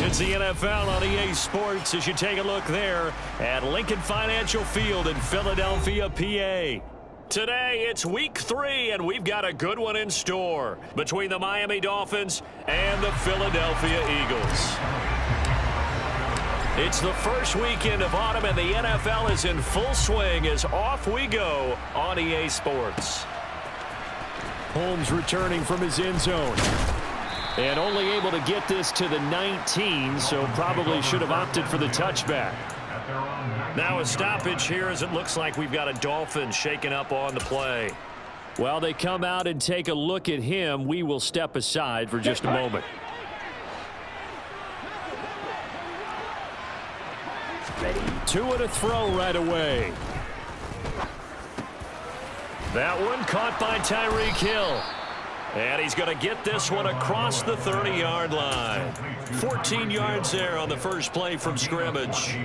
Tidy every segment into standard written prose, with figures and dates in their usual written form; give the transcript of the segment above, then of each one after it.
It's the NFL on EA Sports as you take a look there at Lincoln Financial Field in Philadelphia, PA. Today, it's Week 3, and we've got a good one in store between the Miami Dolphins and the Philadelphia Eagles. It's the first weekend of autumn, and the NFL is in full swing as off we go on EA Sports. Holmes returning from his end zone. And only able to get this to the 19, so probably should have opted for the touchback. Now a stoppage here as it looks like we've got a Dolphin shaken up on the play. While they come out and take a look at him, we will step aside for just a moment. Two and a throw right away. That one caught by Tyreek Hill. And he's going to get this one across the 30-yard line. 14 yards there on the first play from scrimmage.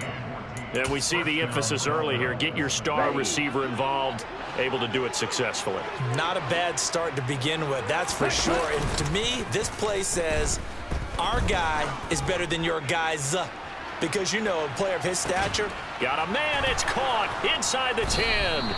And we see the emphasis early here. Get your star receiver involved, able to do it successfully. Not a bad start to begin with, that's for sure. And to me, this play says our guy is better than your guys. Because, you know, a player of his stature. Got a man, it's caught inside the 10.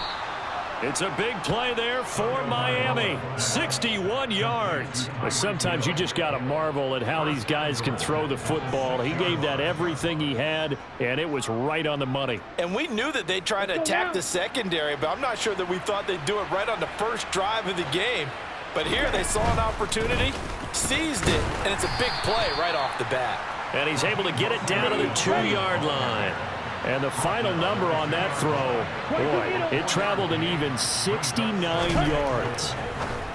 It's a big play there for Miami. 61 yards. Well, sometimes you just got to marvel at how these guys can throw the football. He gave that everything he had, and it was right on the money. And we knew that they'd try to attack the secondary, but I'm not sure that we thought they'd do it right on the first drive of the game. But here they saw an opportunity, seized it, and it's a big play right off the bat. And he's able to get it down to the 2-yard line. And the final number on that throw, boy, it traveled an even 69 yards.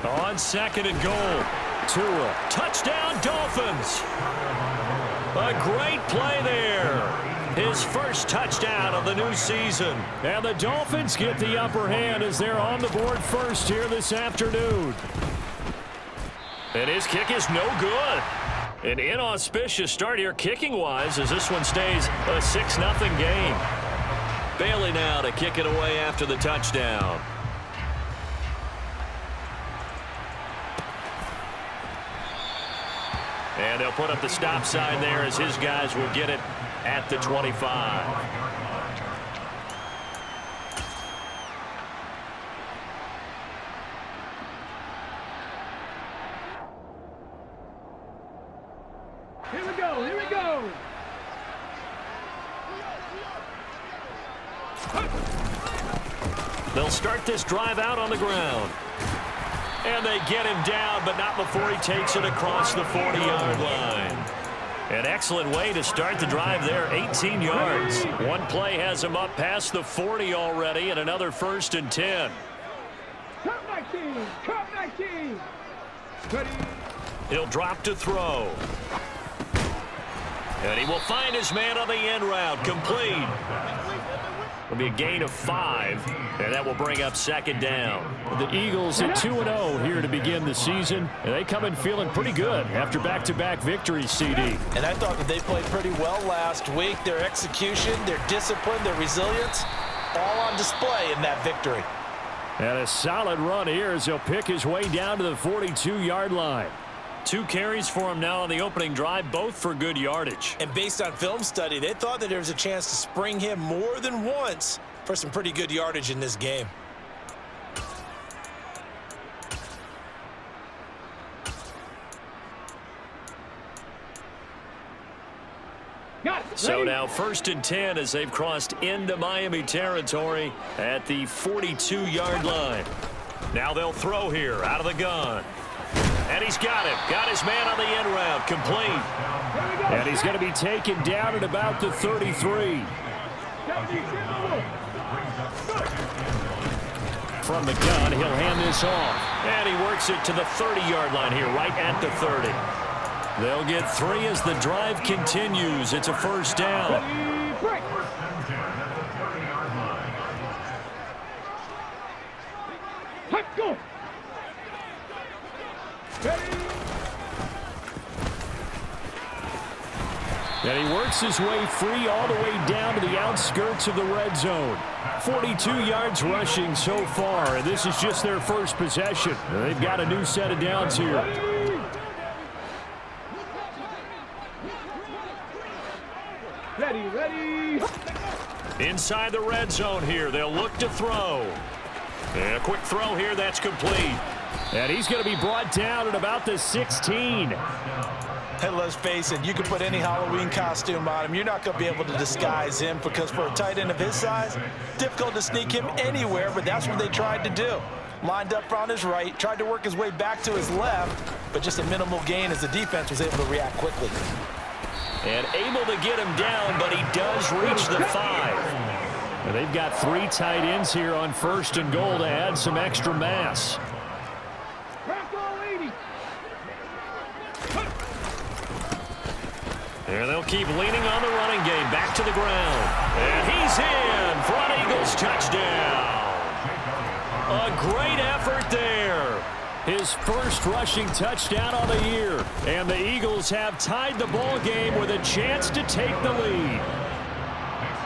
On second and goal. Tua. Touchdown, Dolphins. A great play there. His first touchdown of the new season. And the Dolphins get the upper hand as they're on the board first here this afternoon. And his kick is no good. An inauspicious start here kicking-wise as this one stays a 6-0 game. Bailey now to kick it away after the touchdown. And they'll put up the stop sign there as his guys will get it at the 25. Here we go. They'll start this drive out on the ground. And they get him down, but not before he takes it across the 40-yard line. An excellent way to start the drive there, 18 yards. One play has him up past the 40 already, and another 1st and 10. Cut 19. He'll drop to throw. And he will find his man on the end route, complete. It'll be a gain of 5, and that will bring up 2nd down. The Eagles at 2-0 here to begin the season, and they come in feeling pretty good after back-to-back victories, CD. And I thought that they played pretty well last week. Their execution, their discipline, their resilience, all on display in that victory. And a solid run here as he'll pick his way down to the 42-yard line. 2 carries for him now on the opening drive, both for good yardage. And based on film study, they thought that there was a chance to spring him more than once for some pretty good yardage in this game. So now 1st and 10 as they've crossed into Miami territory at the 42-yard line. Now they'll throw here out of the gun. And he's got him. Got his man on the end route. Complete. And he's going to be taken down at about the 33. From the gun, he'll hand this off. And he works it to the 30-yard line here, right at the 30. They'll get 3 as the drive continues. It's a 1st down. Let's go. And he works his way free all the way down to the outskirts of the red zone. 42 yards rushing so far, and this is just their first possession. They've got a new set of downs here. Ready, ready. Inside the red zone here, they'll look to throw. And a quick throw here, that's complete. And he's going to be brought down at about the 16. Hey, let's face it, you can put any Halloween costume on him. You're not going to be able to disguise him because for a tight end of his size, difficult to sneak him anywhere, but that's what they tried to do. Lined up on his right, tried to work his way back to his left, but just a minimal gain as the defense was able to react quickly. And able to get him down, but he does reach the 5. And they've got 3 tight ends here on 1st and goal to add some extra mass. Crack all 80. And they'll keep leaning on the running game. Back to the ground. And he's in. Front Eagles touchdown. A great effort there. His first rushing touchdown on the year. And the Eagles have tied the ball game with a chance to take the lead.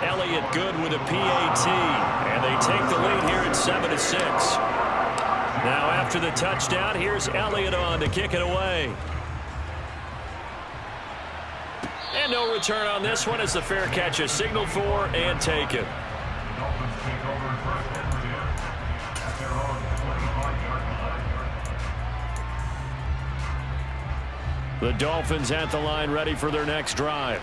Elliott good with a PAT. And they take the lead here at 7-6. Now after the touchdown, here's Elliott on to kick it away. And no return on this one as the fair catch is signaled for and taken. The Dolphins at the line ready for their next drive.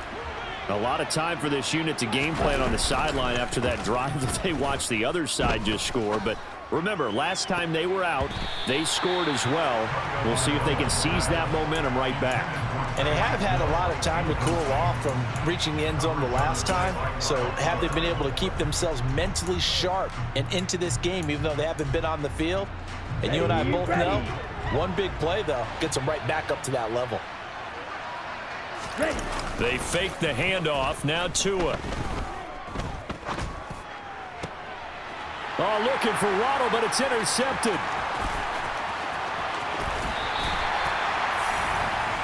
A lot of time for this unit to game plan on the sideline after that drive that they watched the other side just score. But remember, last time they were out, they scored as well. We'll see if they can seize that momentum right back. And they have had a lot of time to cool off from reaching the end zone the last time. So have they been able to keep themselves mentally sharp and into this game, even though they haven't been on the field? And you and I both know, one big play, though, gets them right back up to that level. They fake the handoff. Now Tua. Oh, looking for Waddle, but it's intercepted.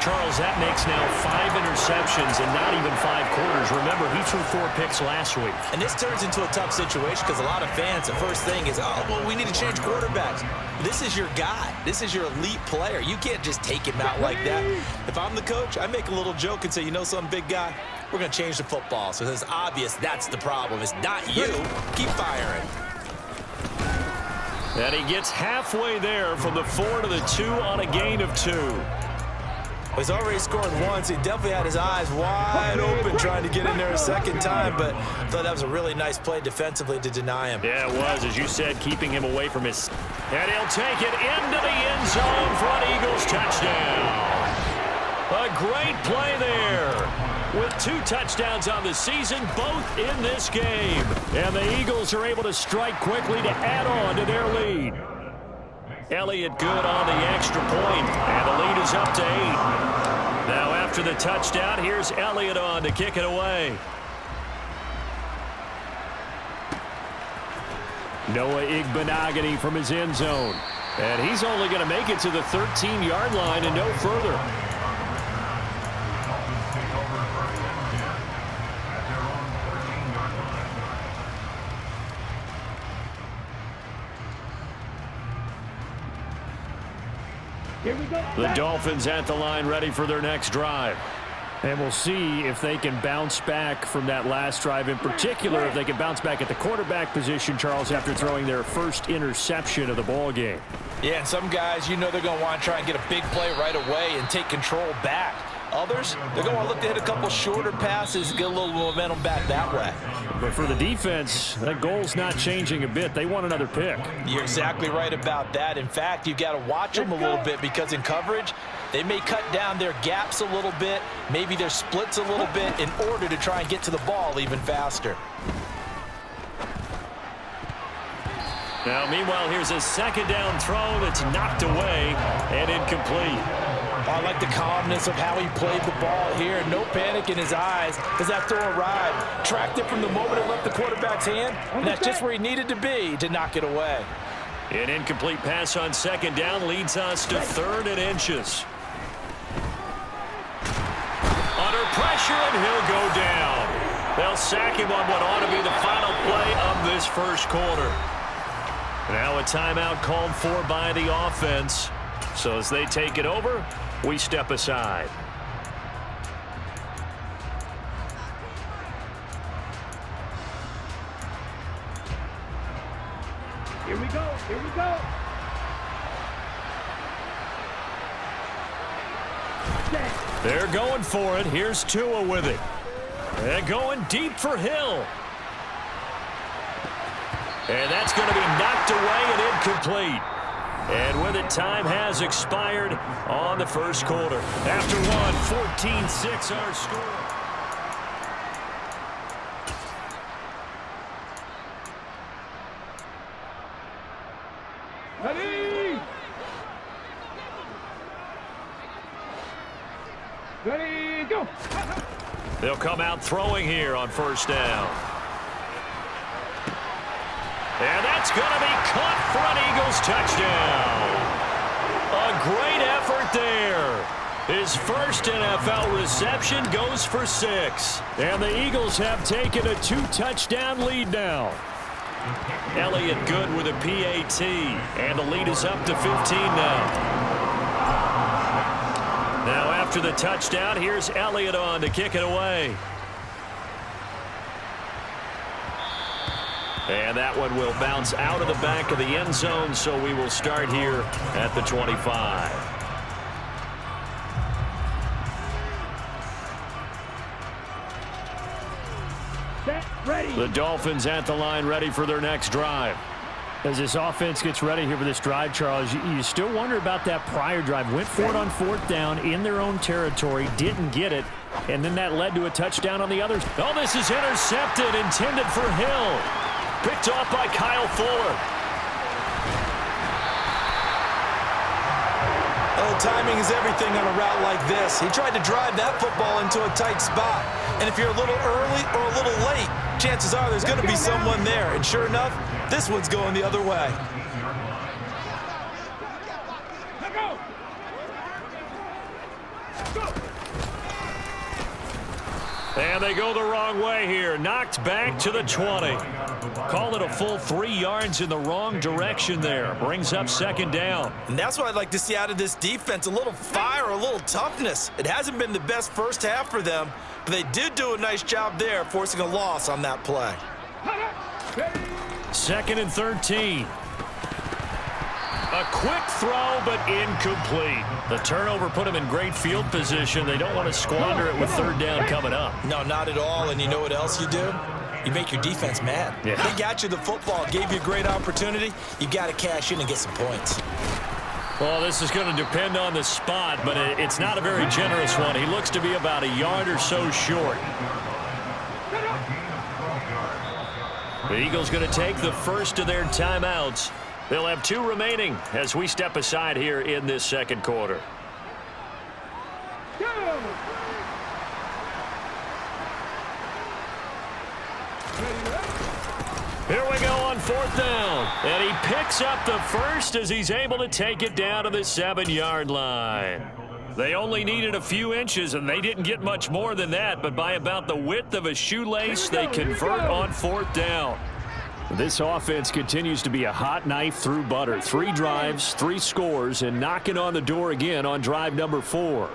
Charles, that makes now 5 interceptions and not even 5 quarters. Remember, he threw 4 picks last week. And this turns into a tough situation because a lot of fans, the first thing is, oh, well, we need to change quarterbacks. This is your guy. This is your elite player. You can't just take him out like that. If I'm the coach, I make a little joke and say, you know something, big guy? We're going to change the football. So it's obvious that's the problem. It's not you. Keep firing. And he gets halfway there from the 4 to the 2 on a gain of 2. He's already scored once. He definitely had his eyes wide open trying to get in there a second time, but I thought that was a really nice play defensively to deny him. Yeah, it was, as you said, keeping him away from his... And he'll take it into the end zone. Front Eagles touchdown. A great play there. With 2 touchdowns on the season, both in this game. And the Eagles are able to strike quickly to add on to their lead. Elliott good on the extra point, and the lead is up to 8. Now after the touchdown, here's Elliott on to kick it away. Noah Igbenogany from his end zone. And he's only going to make it to the 13-yard line and no further. The Dolphins at the line ready for their next drive. And we'll see if they can bounce back from that last drive. In particular, if they can bounce back at the quarterback position, Charles, after throwing their first interception of the ball game. Yeah, and some guys, you know they're going to want to try and get a big play right away and take control back. Others, they're going to look to hit a couple shorter passes and get a little momentum back that way. But for the defense, that goal's not changing a bit. They want another pick. You're exactly right about that. In fact, you've got to watch them a little bit because in coverage, they may cut down their gaps a little bit, maybe their splits a little bit in order to try and get to the ball even faster. Now, meanwhile, here's a second down throw that's knocked away and incomplete. I like the calmness of how he played the ball here. No panic in his eyes as that throw arrived. Tracked it from the moment it left the quarterback's hand, and that's just where he needed to be to knock it away. An incomplete pass on second down leads us to 3rd and inches. Under pressure, and he'll go down. They'll sack him on what ought to be the final play of this first quarter. Now a timeout called for by the offense. So as they take it over, we step aside. Here we go. Here we go. They're going for it. Here's Tua with it. They're going deep for Hill. And that's going to be knocked away and incomplete. And with it, time has expired on the first quarter. After one, 14-6 our score. Ready? Ready, go! They'll come out throwing here on first down. And that's going to be caught for an Eagles touchdown. A great effort there. His first NFL reception goes for 6. And the Eagles have taken a 2-touchdown lead now. Elliott good with a PAT. And the lead is up to 15 now. Now after the touchdown, here's Elliott on to kick it away. And that one will bounce out of the back of the end zone, so we will start here at the 25. Set, ready. The Dolphins at the line, ready for their next drive. As this offense gets ready here for this drive, Charles, you still wonder about that prior drive. Went for it on fourth down in their own territory, didn't get it, and then that led to a touchdown on the other. Oh, this is intercepted, intended for Hill. Picked off by Kyle Fuller. Oh, timing is everything on a route like this. He tried to drive that football into a tight spot. And if you're a little early or a little late, chances are there's going to be someone there. And sure enough, this one's going the other way. Let go. Go. And they go the wrong way here. Knocked back to the 20. Call it a full 3 yards in the wrong direction there. Brings up second down. And that's what I'd like to see out of this defense. A little fire, a little toughness. It hasn't been the best first half for them, but they did do a nice job there, forcing a loss on that play. Second and 13. A quick throw, but incomplete. The turnover put them in great field position. They don't want to squander it with third down coming up. No, not at all. And you know what else you do? You make your defense mad. Yeah. They got you the football, gave you a great opportunity. You got to cash in and get some points. Well, this is going to depend on the spot, but it's not a very generous one. He looks to be about a yard or so short. The Eagles going to take the first of their timeouts. They'll have 2 remaining as we step aside here in this second quarter. Here we go on fourth down. And he picks up the first as he's able to take it down to the 7-yard line. They only needed a few inches, and they didn't get much more than that. But by about the width of a shoelace, they convert on fourth down. This offense continues to be a hot knife through butter. 3 drives, 3 scores, and knocking on the door again on drive number 4.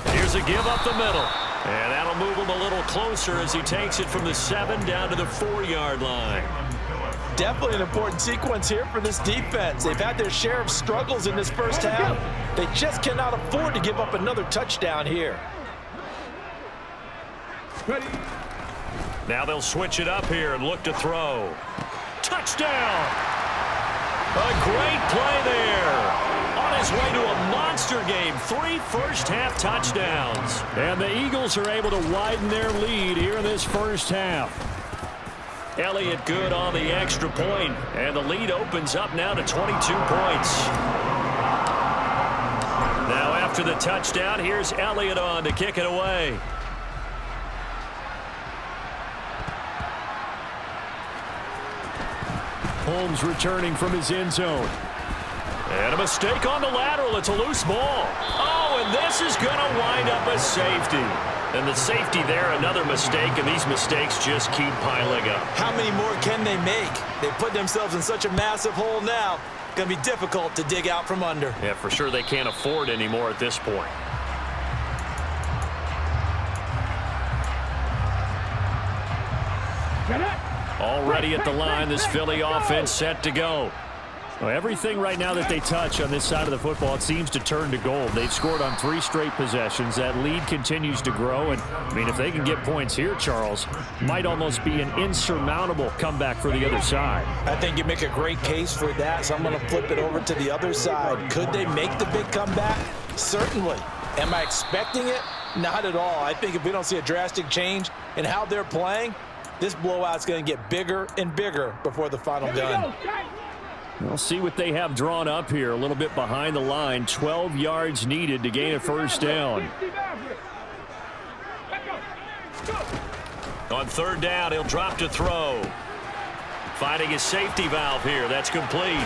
Here's a give up the middle. And that'll move him a little closer as he takes it from the 7 down to the 4-yard line. Definitely an important sequence here for this defense. They've had their share of struggles in this first half. They just cannot afford to give up another touchdown here. Ready. Now they'll switch it up here and look to throw. Touchdown! A great play there. On his way to a monster game. 3 first-half touchdowns. And the Eagles are able to widen their lead here in this first half. Elliott good on the extra point, and the lead opens up now to 22 points. Now after the touchdown, here's Elliott on to kick it away. Holmes returning from his end zone. And a mistake on the lateral. It's a loose ball. Oh, and this is going to wind up a safety. And the safety there, another mistake, and these mistakes just keep piling up. How many more can they make? They put themselves in such a massive hole now. Going to be difficult to dig out from under. Yeah, for sure they can't afford any more at this point. Get Already at the line, this Philly offense set to go. Well, everything right now that they touch on this side of the football, it seems to turn to gold. They've scored on 3 straight possessions. That lead continues to grow. And, I mean, if they can get points here, Charles, might almost be an insurmountable comeback for the other side. I think you make a great case for that, so I'm going to flip it over to the other side. Could they make the big comeback? Certainly. Am I expecting it? Not at all. I think if we don't see a drastic change in how they're playing, this blowout's going to get bigger and bigger before the final gun. We'll see what they have drawn up here. A little bit behind the line. 12 yards needed to gain a first down. On third down, he'll drop to throw. Finding his safety valve here. That's complete.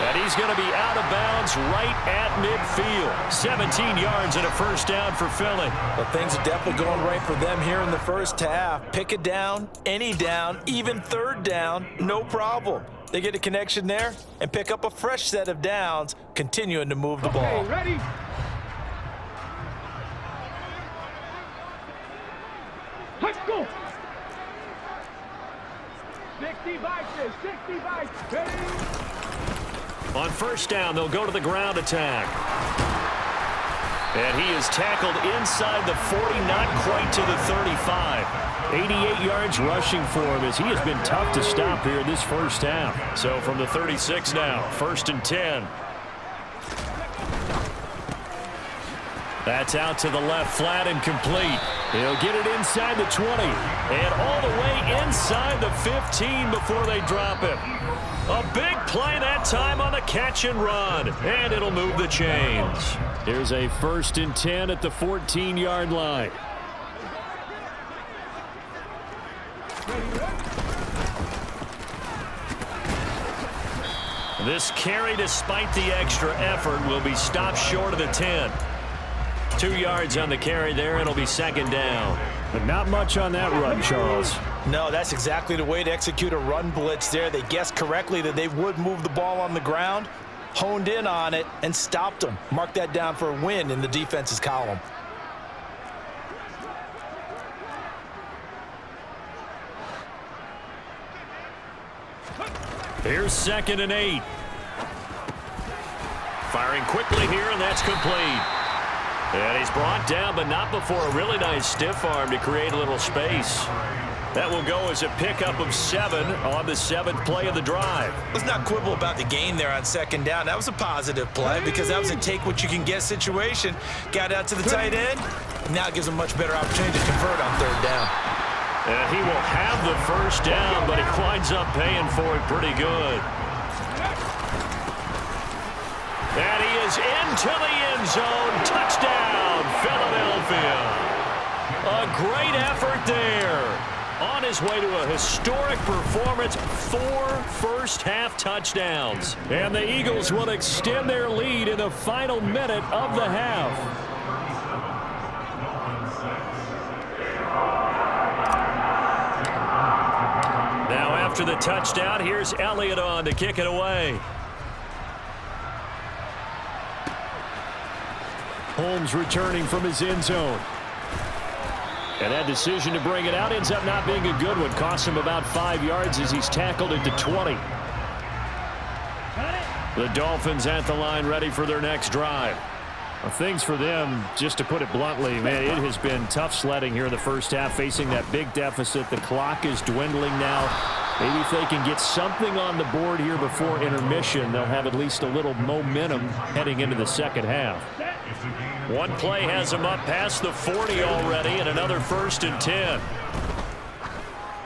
And he's going to be out of bounds right at midfield. 17 yards and a first down for Philly. Well, things are definitely going right for them here in the first half. Pick it down, any down, even third down, no problem. They get a connection there and pick up a fresh set of downs, continuing to move the ball. Okay, ready? Let's go. 65, 65, ready? On first down, they'll go to the ground attack. And he is tackled inside the 40, not quite to the 35. 88 yards rushing for him as he has been tough to stop here this first half. So from the 36 now, 1st and 10. That's out to the left, flat and complete. He'll get it inside the 20 and all the way inside the 15 before they drop him. A big play that time on the catch and run, and it'll move the chains. Here's a 1st and 10 at the 14-yard line. This carry, despite the extra effort, will be stopped short of the 10. 2 yards on the carry there. It'll be 2nd down. But not much on that run, Charles. No, that's exactly the way to execute a run blitz there. They guessed correctly that they would move the ball on the ground, honed in on it, and stopped them. Mark that down for a win in the defense's column. Here's 2nd and 8. Firing quickly here, and that's complete. And he's brought down, but not before a really nice stiff arm to create a little space. That will go as a pickup of 7 on the 7th play of the drive. Let's not quibble about the gain there on 2nd down. That was a positive play because that was a take-what-you-can-get situation. Got out to the tight end. Now it gives him a much better opportunity to convert on 3rd down. And he will have the first down, but he winds up paying for it pretty good. And he is into the end zone. Touchdown, Philadelphia. A great effort there. On his way to a historic performance, 4 first-half touchdowns. And the Eagles will extend their lead in the final minute of the half. Now after the touchdown, here's Elliott on to kick it away. Holmes returning from his end zone. And that decision to bring it out ends up not being a good one. Costs him about 5 yards as he's tackled at the 20. The Dolphins at the line ready for their next drive. Well, things for them, just to put it bluntly, man, it has been tough sledding here in the first half, facing that big deficit. The clock is dwindling now. Maybe if they can get something on the board here before intermission, they'll have at least a little momentum heading into the second half. One play has him up past the 40 already, and another 1st and 10.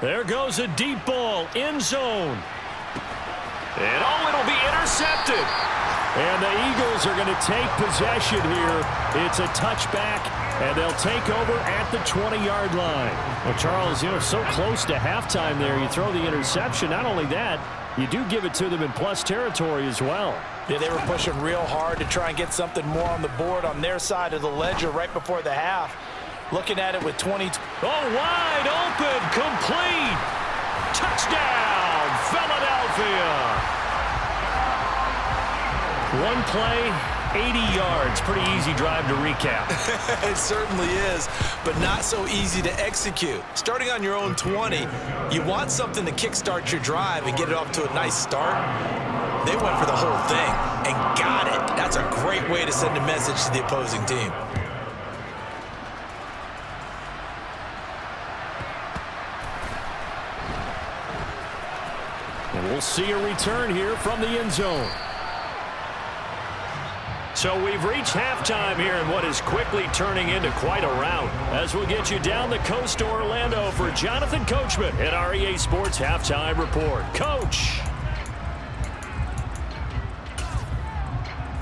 There goes a deep ball, end zone. And it'll be intercepted. And the Eagles are going to take possession here. It's a touchback, and they'll take over at the 20-yard line. Well, Charles, so close to halftime there. You throw the interception. Not only that, you do give it to them in plus territory as well. Yeah, they were pushing real hard to try and get something more on the board on their side of the ledger right before the half. Looking at it with 20. Oh, wide open, complete. Touchdown, Philadelphia. One play, 80 yards. Pretty easy drive to recap. It certainly is, but not so easy to execute. Starting on your own 20, you want something to kickstart your drive and get it off to a nice start. They went for the whole thing and got it. That's a great way to send a message to the opposing team. And we'll see a return here from the end zone. So we've reached halftime here in what is quickly turning into quite a rout, as we'll get you down the coast to Orlando for Jonathan Coachman at our EA Sports Halftime Report. Coach.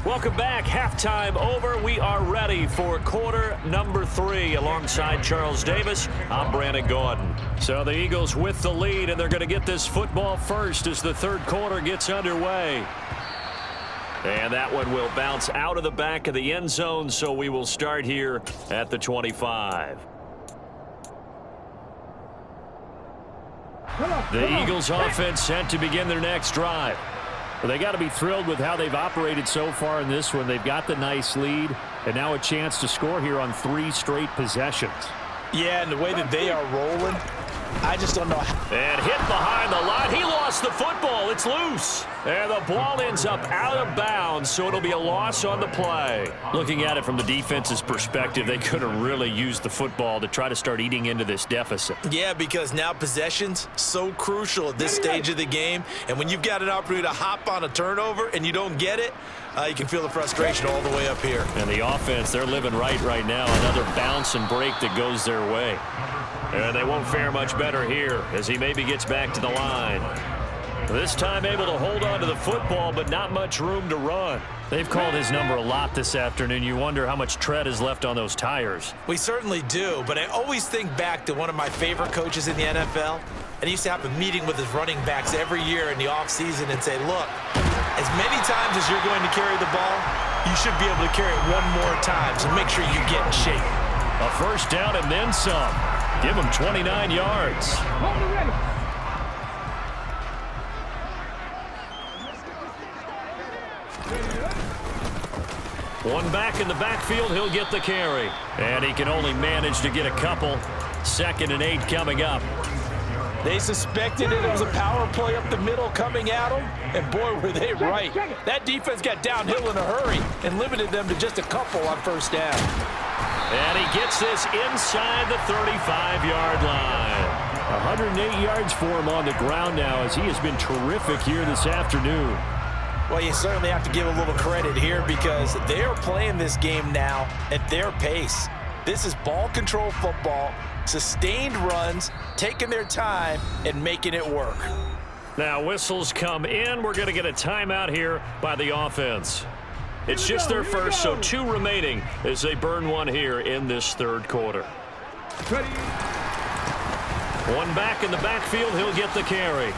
Welcome back. Halftime over. We are ready for quarter number 3. Alongside Charles Davis, I'm Brandon Gordon. So the Eagles with the lead, and they're going to get this football first as the third quarter gets underway. And that one will bounce out of the back of the end zone, so we will start here at the 25. The Eagles offense set to begin their next drive. Well, they got to be thrilled with how they've operated so far in this one. They've got the nice lead, and now a chance to score here on 3 straight possessions. Yeah, and the way that they are rolling, I just don't know. And hit behind the line. He lost the football. It's loose. And the ball ends up out of bounds, so it'll be a loss on the play. Looking at it from the defense's perspective, they could have really used the football to try to start eating into this deficit. Yeah, because now possession's so crucial at this stage of the game. And when you've got an opportunity to hop on a turnover and you don't get it, you can feel the frustration all the way up here. And the offense, they're living right now. Another bounce and break that goes their way. And they won't fare much better here as he maybe gets back to the line. This time able to hold on to the football, but not much room to run. They've called his number a lot this afternoon. You wonder how much tread is left on those tires. We certainly do, but I always think back to one of my favorite coaches in the NFL. And he used to have a meeting with his running backs every year in the offseason and say, look, as many times as you're going to carry the ball, you should be able to carry it one more time, so make sure you get in shape. A first down and then some. Give him 29 yards. One back in the backfield, he'll get the carry. And he can only manage to get a couple. 2nd and 8 coming up. They suspected it was a power play up the middle coming at them, and boy, were they right. That defense got downhill in a hurry and limited them to just a couple on first down. And he gets this inside the 35-yard line. 108 yards for him on the ground now as he has been terrific here this afternoon. Well, you certainly have to give a little credit here because they are playing this game now at their pace. This is ball control football, sustained runs, taking their time and making it work. Now whistles come in. We're going to get a timeout here by the offense. It's just their first, so 2 remaining as they burn one here in this third quarter. One back in the backfield, he'll get the carry.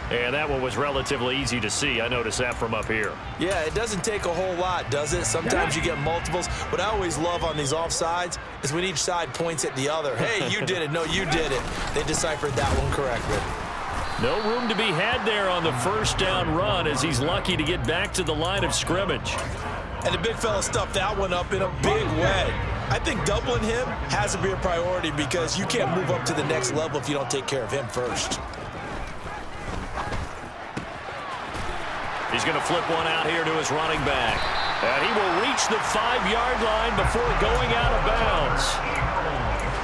And that one was relatively easy to see. I noticed that from up here. Yeah, it doesn't take a whole lot, does it? Sometimes you get multiples. What I always love on these offsides is when each side points at the other. Hey, you did it. No, you did it. They deciphered that one correctly. No room to be had there on the first down run as he's lucky to get back to the line of scrimmage. And the big fella stuffed that one up in a big way. I think doubling him has to be a priority because you can't move up to the next level if you don't take care of him first. He's going to flip one out here to his running back. And he will reach the 5-yard line before going out of bounds.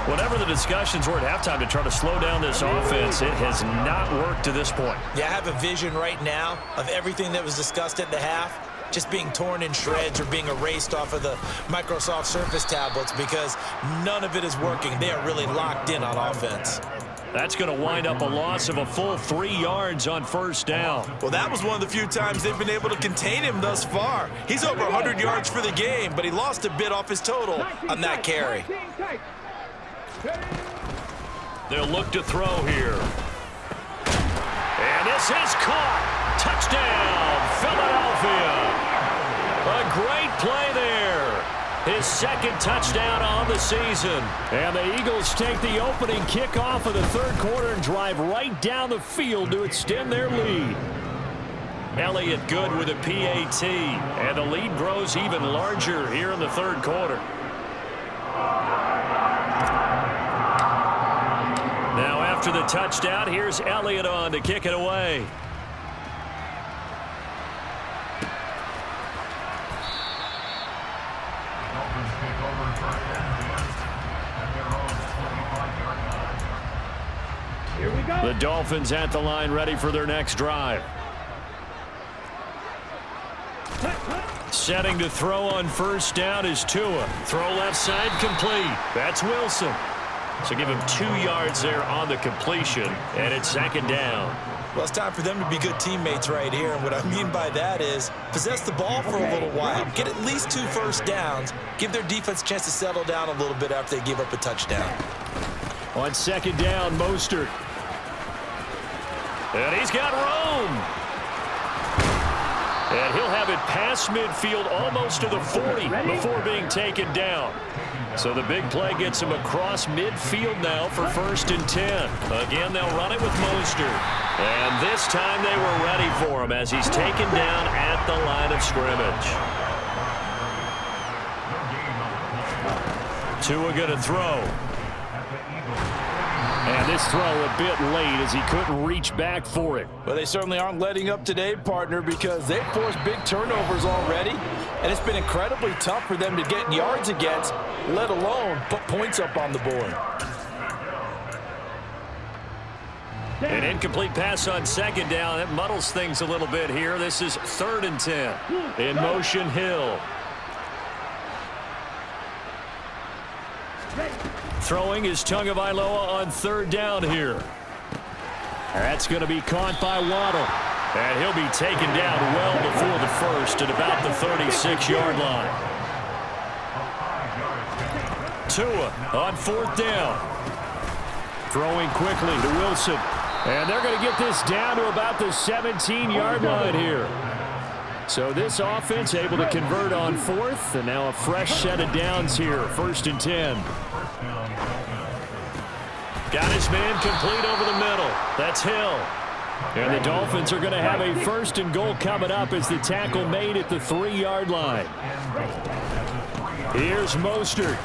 Whatever the discussions were at halftime to try to slow down this offense, it has not worked to this point. Yeah, I have a vision right now of everything that was discussed at the half just being torn in shreds or being erased off of the Microsoft Surface tablets because none of it is working. They are really locked in on offense. That's going to wind up a loss of a full 3 yards on first down. Well, that was one of the few times they've been able to contain him thus far. He's over 100 yards for the game, but he lost a bit off his total on that carry. They'll look to throw here. And this is caught. Touchdown, Philadelphia. A great play there. His 2nd touchdown on the season. And the Eagles take the opening kickoff of the third quarter and drive right down the field to extend their lead. Elliott good with a PAT. And the lead grows even larger here in the third quarter. Now after the touchdown, here's Elliott on to kick it away. Here we go. The Dolphins at the line ready for their next drive. Setting to throw on first down is Tua. Throw left side complete. That's Wilson. So give him 2 yards there on the completion, and it's second down. Well, it's time for them to be good teammates right here, and what I mean by that is possess the ball for a little while, get at least 2 first downs, give their defense a chance to settle down a little bit after they give up a touchdown. On second down, Mostert. And he's got room. And he'll have it past midfield almost to the 40 before being taken down. So the big play gets him across midfield now for 1st and 10. Again, they'll run it with Mostert. And this time they were ready for him as he's taken down at the line of scrimmage. Tua going to throw. And this throw a bit late as he couldn't reach back for it. Well, they certainly aren't letting up today, partner, because they've forced big turnovers already, and it's been incredibly tough for them to get yards against, let alone put points up on the board. An incomplete pass on second down. That muddles things a little bit here. This is 3rd and 10. In motion, Hill. Throwing is Tagovailoa on 3rd down here. That's going to be caught by Waddle. And he'll be taken down well before the first at about the 36-yard line. Tua on 4th down. Throwing quickly to Wilson. And they're going to get this down to about the 17-yard line here. So this offense able to convert on 4th, and now a fresh set of downs here, 1st and 10. Got his man complete over the middle. That's Hill. And the Dolphins are going to have a 1st and goal coming up as the tackle made at the 3-yard line. Here's Mostert.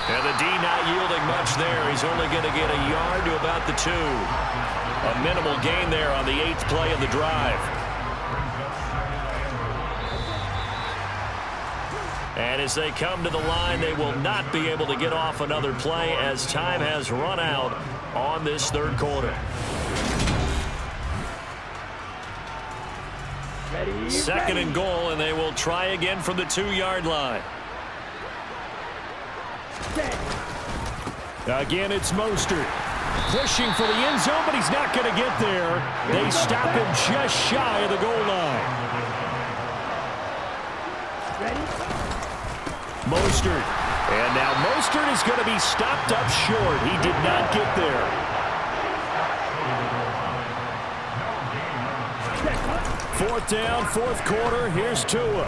And the D not yielding much there. He's only going to get a yard to about the 2. A minimal gain there on the 8th play of the drive. And as they come to the line, they will not be able to get off another play as time has run out on this 3rd quarter. Ready, 2nd and goal, and they will try again from the 2-yard line. Again, it's Mostert. Pushing for the end zone, but he's not going to get there. They stop him just shy of the goal line. Mostert. And now Mostert is going to be stopped up short. He did not get there. 4th down, 4th quarter. Here's Tua.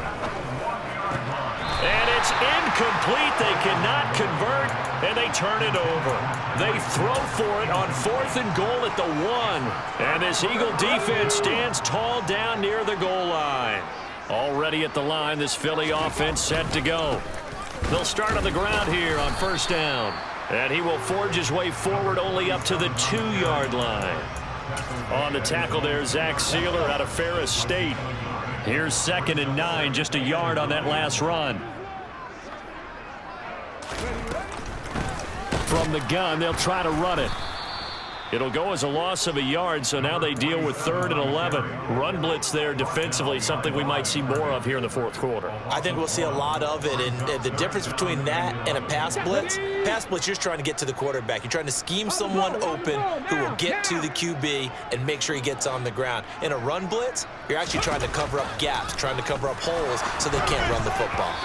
And it's incomplete. They cannot convert, and they turn it over. They throw for it on 4th and goal at the 1. And this Eagle defense stands tall down near the goal line. Already at the line, this Philly offense set to go. They'll start on the ground here on 1st down. And he will forge his way forward only up to the 2-yard line. On the tackle there, Zach Sealer out of Ferris State. Here's 2nd and 9, just a yard on that last run. From the gun, they'll try to run it. It'll go as a loss of a yard, so now they deal with 3rd and 11. Run blitz there defensively, something we might see more of here in the 4th quarter. I think we'll see a lot of it, and the difference between that and a pass blitz, you're just trying to get to the quarterback. You're trying to scheme someone open who will get to the QB and make sure he gets on the ground. In a run blitz, you're actually trying to cover up gaps, trying to cover up holes so they can't run the football.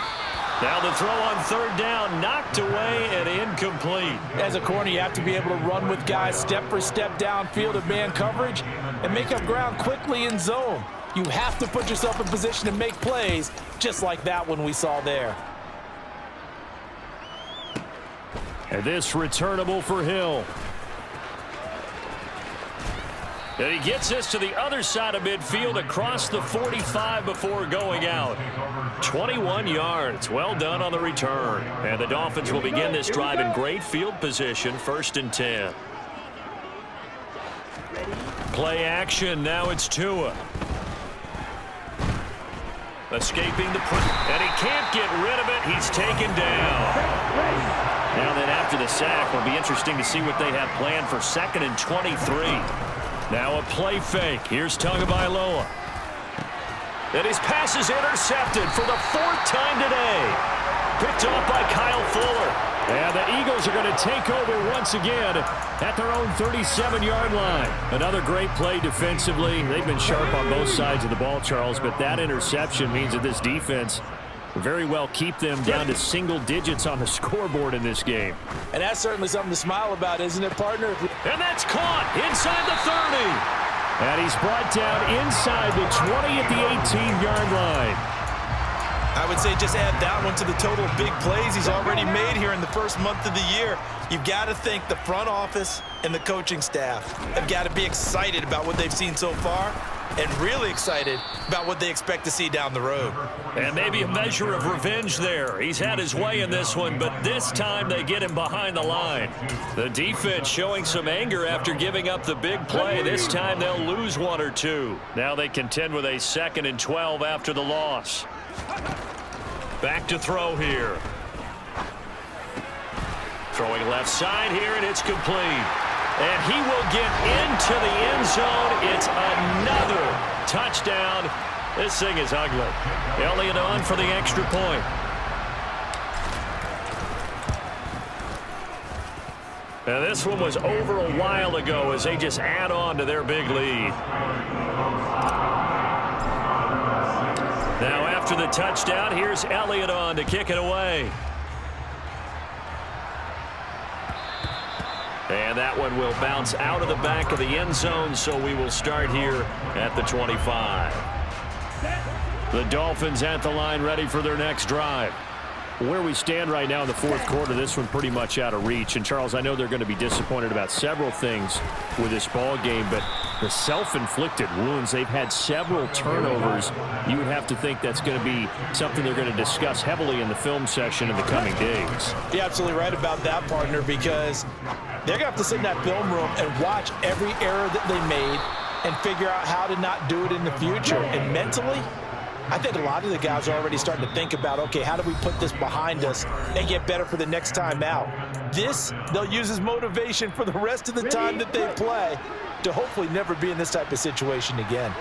Now the throw on 3rd down, knocked away and incomplete. As a corner, you have to be able to run with guys step for step downfield of man coverage and make up ground quickly in zone. You have to put yourself in position to make plays, just like that one we saw there. And this returnable for Hill. And he gets this to the other side of midfield across the 45 before going out. 21 yards. Well done on the return. And the Dolphins will begin this drive in great field position, 1st and 10. Play action. Now it's Tua. Escaping the press. And he can't get rid of it. He's taken down. Now then after the sack, will be interesting to see what they have planned for 2nd and 23. Now a play fake. Here's Tagovailoa. And his pass is intercepted for the 4th time today. Picked off by Kyle Fuller. And the Eagles are going to take over once again at their own 37-yard line. Another great play defensively. They've been sharp on both sides of the ball, Charles, but that interception means that this defense very well keep them down to single digits on the scoreboard in this game. And that's certainly something to smile about, isn't it, partner? And that's caught inside the 30. And he's brought down inside the 20 at the 18-yard line. I would say just add that one to the total of big plays he's already made here in the first month of the year. You've got to think the front office and the coaching staff have got to be excited about what they've seen so far and really excited about what they expect to see down the road. And maybe a measure of revenge there. He's had his way in this one, but this time they get him behind the line. The defense showing some anger after giving up the big play. This time they'll lose 1 or 2. Now they contend with a 2nd and 12 after the loss. Back to throw here. Throwing left side here, and it's complete. And he will get into the end zone. It's another touchdown. This thing is ugly. Elliott on for the extra point. Now this one was over a while ago as they just add on to their big lead. Now after the touchdown, here's Elliott on to kick it away. And that one will bounce out of the back of the end zone, so we will start here at the 25. The Dolphins at the line ready for their next drive. Where we stand right now in the 4th quarter, this one pretty much out of reach. And, Charles, I know they're going to be disappointed about several things with this ball game, but the self-inflicted wounds, they've had several turnovers. You would have to think that's going to be something they're going to discuss heavily in the film session in the coming days. You're absolutely right about that, partner, because they're going to have to sit in that film room and watch every error that they made and figure out how to not do it in the future. And mentally, I think a lot of the guys are already starting to think about, okay, how do we put this behind us and get better for the next time out? This, they'll use as motivation for the rest of the time that they play to hopefully never be in this type of situation again.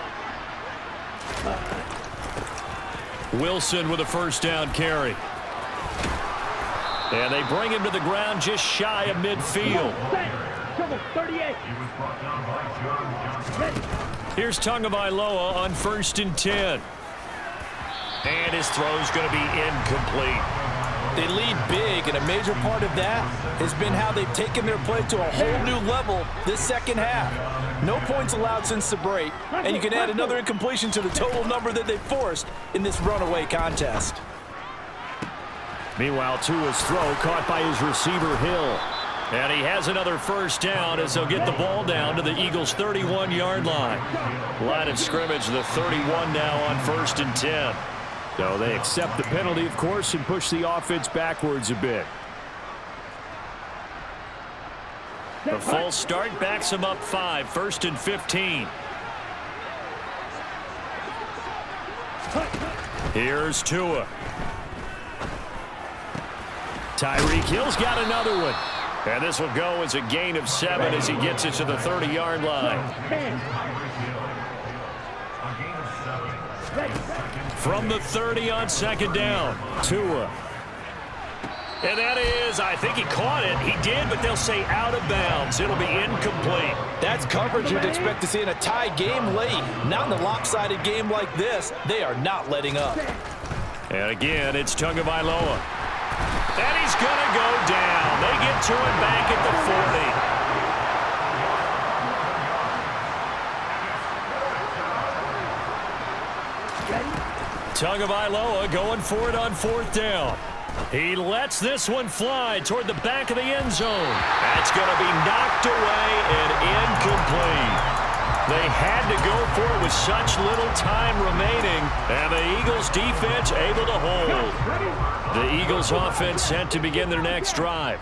Wilson with a 1st down carry. And they bring him to the ground just shy of midfield. Here's Tagovailoa on 1st and 10. And his throw's going to be incomplete. They lead big, and a major part of that has been how they've taken their play to a whole new level this second half. No points allowed since the break, and you can add another incompletion to the total number that they forced in this runaway contest. Meanwhile, Tua's throw caught by his receiver, Hill. And he has another 1st down as they'll get the ball down to the Eagles' 31-yard line. Line of scrimmage, the 31 now on 1st and 10. So they accept the penalty, of course, and push the offense backwards a bit. The false start backs him up 5, 1st and 15. Here's Tua. Tyreek Hill's got another one. And this will go as a gain of 7 as he gets it to the 30-yard line. From the 30 on 2nd down, Tua. And that is, I think he caught it. He did, but they'll say out of bounds. It'll be incomplete. That's coverage you'd expect to see in a tie game late. Not in a lopsided game like this. They are not letting up. And again, it's Tagovailoa. And he's going to go down. They get to him back at the 40. Tagovailoa going for it on 4th down. He lets this one fly toward the back of the end zone. That's going to be knocked away and incomplete. They had to go for it with such little time remaining, and the Eagles defense able to hold. The Eagles offense set to begin their next drive.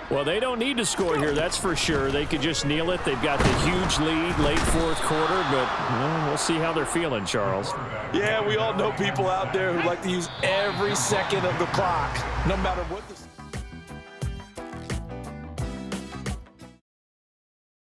Well, they don't need to score here, that's for sure. They could just kneel it. They've got the huge lead late fourth quarter, but we'll see how they're feeling, Charles. Yeah, we all know people out there who like to use every second of the clock, no matter what the